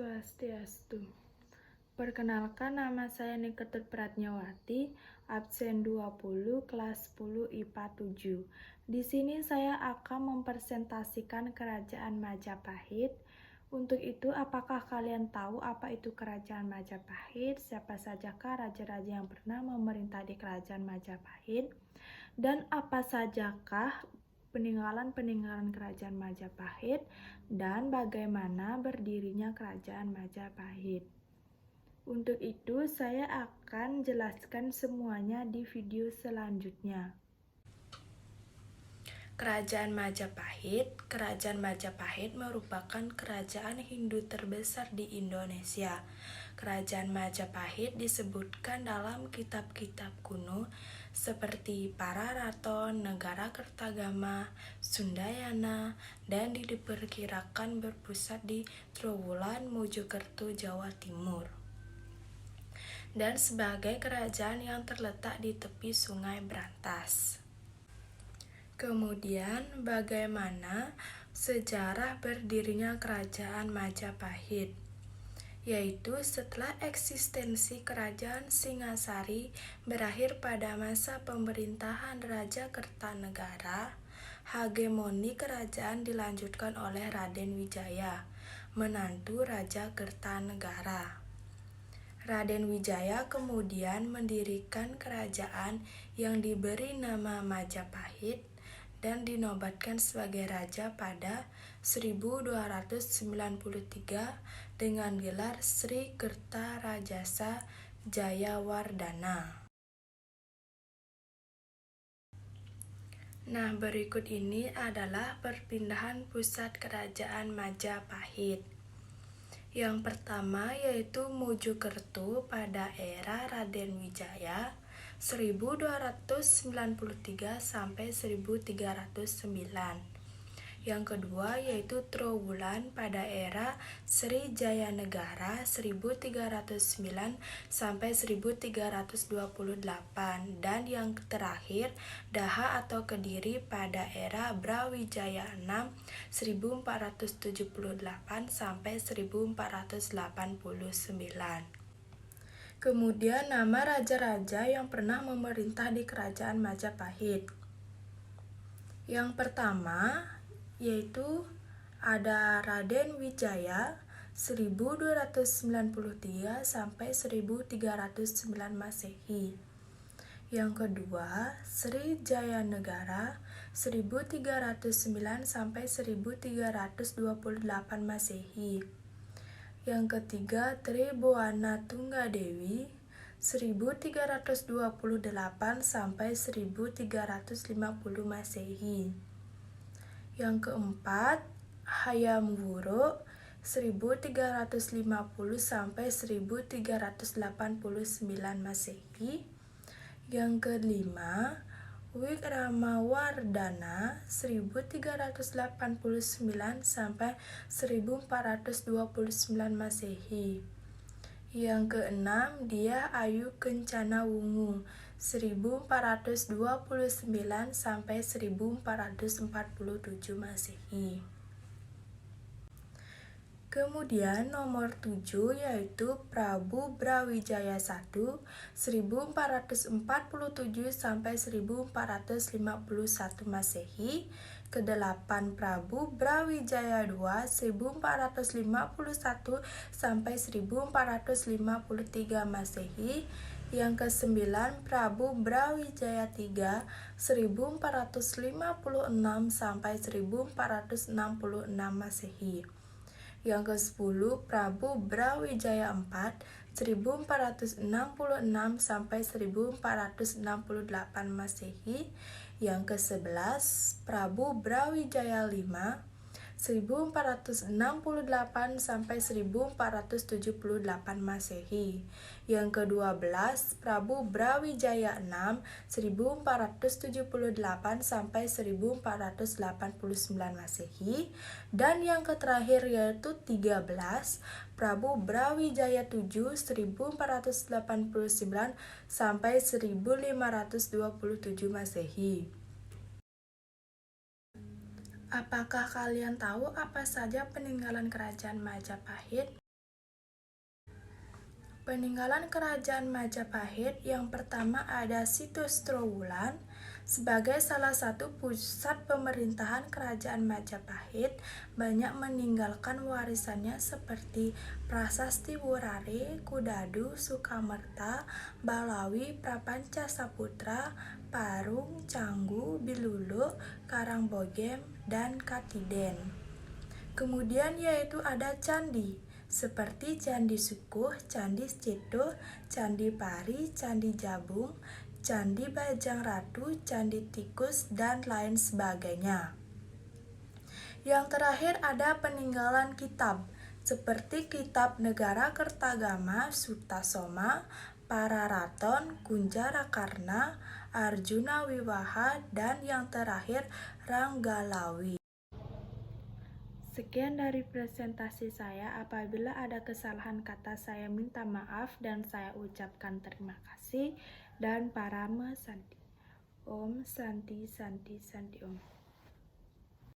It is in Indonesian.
Swastiastu. Perkenalkan, nama saya Niketut Pratnyawati, absen 20, kelas 10 IPA 7. Di sini saya akan mempresentasikan Kerajaan Majapahit. Untuk itu, apakah kalian tahu apa itu Kerajaan Majapahit? Siapa sajakah raja-raja yang pernah memerintah di Kerajaan Majapahit? Dan apa sajakah peninggalan-peninggalan Kerajaan Majapahit dan bagaimana berdirinya Kerajaan Majapahit. Untuk itu, saya akan jelaskan semuanya di video selanjutnya. Kerajaan Majapahit merupakan kerajaan Hindu terbesar di Indonesia. Kerajaan Majapahit disebutkan dalam kitab-kitab kuno seperti Pararaton, Negara Kertagama, Sundayana, dan diperkirakan berpusat di Trowulan, Mojokerto, Jawa Timur, dan sebagai kerajaan yang terletak di tepi Sungai Brantas. Kemudian, bagaimana sejarah berdirinya Kerajaan Majapahit? Yaitu setelah eksistensi Kerajaan Singasari berakhir pada masa pemerintahan Raja Kertanegara, hegemoni kerajaan dilanjutkan oleh Raden Wijaya, menantu Raja Kertanegara. Raden Wijaya kemudian mendirikan kerajaan yang diberi nama Majapahit dan dinobatkan sebagai raja pada 1293 dengan gelar Sri Kertarajasa Jayawardhana. Nah, berikut ini adalah perpindahan pusat kerajaan Majapahit. Yang pertama yaitu Mojokerto pada era Raden Wijaya 1293 sampai 1309. Yang kedua yaitu Trowulan pada era Sri Jayanegara 1309 sampai 1328, dan yang terakhir Daha atau Kediri pada era Brawijaya 6 1478 sampai 1489. Kemudian nama raja-raja yang pernah memerintah di Kerajaan Majapahit. Yang pertama yaitu ada Raden Wijaya 1293 sampai 1309 Masehi. Yang kedua, Sri Jayanegara 1309 sampai 1328 Masehi. Yang ketiga, Tribhuwana Tunggadewi 1328 sampai 1350 Masehi. Yang keempat, Hayam Wuruk 1350 sampai 1389 Masehi. Yang kelima, Wikramawardhana 1389 sampai 1429 Masehi. Yang keenam, Dyah Ayu Kencana Wungu 1429 sampai 1447 Masehi. Kemudian nomor 7 yaitu Prabu Brawijaya I 1447 sampai 1451 Masehi. Kedelapan, Prabu Brawijaya II 1451 sampai 1453 Masehi. Yang kesembilan, Prabu Brawijaya III 1456 sampai 1466 Masehi. Yang ke-10, Prabu Brawijaya IV 1466 sampai 1468 Masehi. Yang ke-11, Prabu Brawijaya V 1468 sampai 1478 Masehi. Yang ke-12, Prabu Brawijaya VI 1478 sampai 1489 Masehi. Dan yang terakhir yaitu 13, Prabu Brawijaya VII 1489 sampai 1527 Masehi. Apakah kalian tahu apa saja peninggalan Kerajaan Majapahit? Peninggalan Kerajaan Majapahit yang pertama ada situs Trowulan. Sebagai salah satu pusat pemerintahan Kerajaan Majapahit, banyak meninggalkan warisannya seperti Prasasti Wurare, Kudadu, Sukamerta, Balawi, Prapanca Saputra, Parung, Canggu, Biluluk, Karangbogem, dan Katiden. Kemudian yaitu ada candi, seperti Candi Sukuh, Candi Ceto, Candi Pari, Candi Jabung, Candi Bajang Ratu, Candi Tikus, dan lain sebagainya. Yang terakhir ada peninggalan kitab, seperti Kitab Negara Kertagama, Sutasoma, Pararaton, Kunjarakarna, Arjuna Wiwaha, dan yang terakhir Ranggalawi. Sekian dari presentasi saya. Apabila ada kesalahan kata, saya minta maaf dan saya ucapkan terima kasih. Dan Parama Santi. Om Santi Santi Santi Om.